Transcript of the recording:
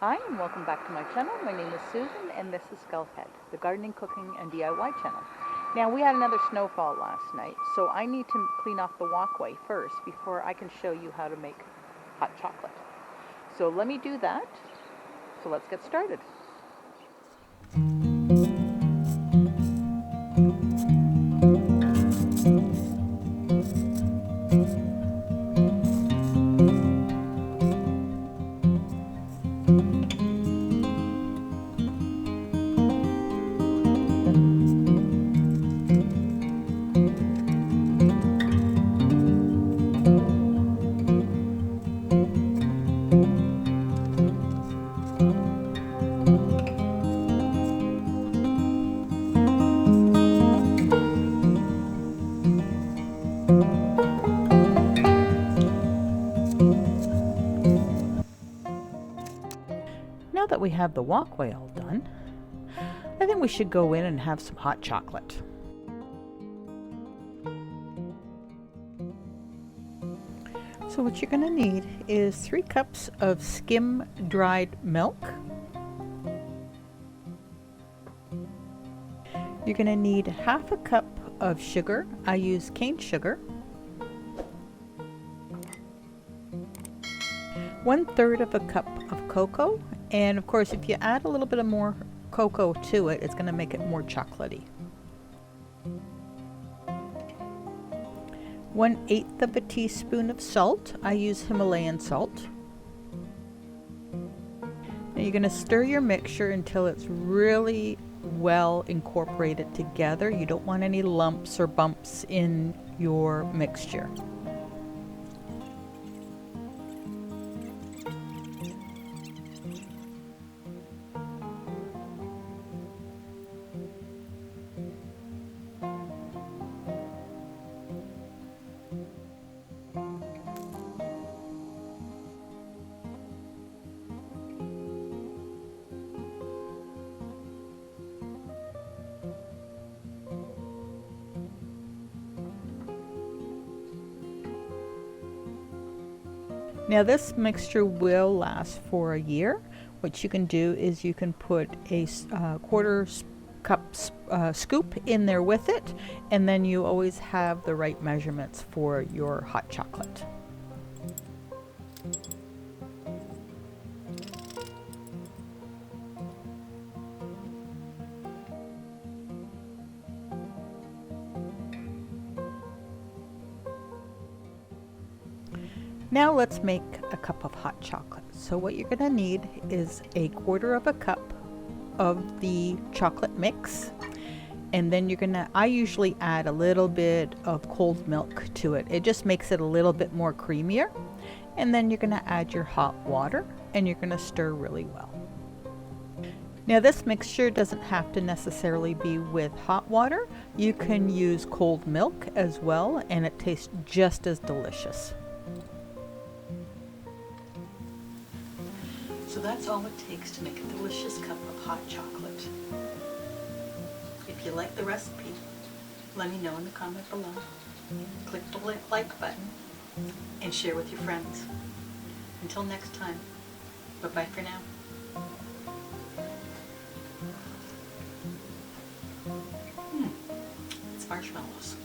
Hi and welcome back to my channel. My name is Susan and this is Skullhead, the gardening, cooking and DIY channel. Now we had another snowfall last night, so I need to clean off the walkway first before I can show you how to make hot chocolate. So let me do that. So let's get started. Now that we have the walkway all done, I think we should go in and have some hot chocolate. So what you're going to need is 3 cups of skim dried milk. You're going to need half a cup of sugar. I use cane sugar. 1/3 of a cup of cocoa, and of course if you add a little bit of more cocoa to it, it's going to make it more chocolatey. 1/8 of a teaspoon of salt. I use Himalayan salt. Now you're going to stir your mixture until it's really well incorporated together. You don't want any lumps or bumps in your mixture. Now this mixture will last for a year. What you can do is you can put a quarter cup scoop in there with it, and then you always have the right measurements for your hot chocolate. Now let's make a cup of hot chocolate. So what you're going to need is a 1/4 of a cup of the chocolate mix, and then you're gonna, I usually add a little bit of cold milk to it. It just makes it a little bit more creamier. And then you're gonna add your hot water and you're gonna stir really well. Now this mixture doesn't have to necessarily be with hot water. You can use cold milk as well and it tastes just as delicious. So that's all it takes to make a delicious cup of hot chocolate. If you like the recipe, let me know in the comment below. Click the like button and share with your friends. Until next time, bye-bye for now. It's marshmallows.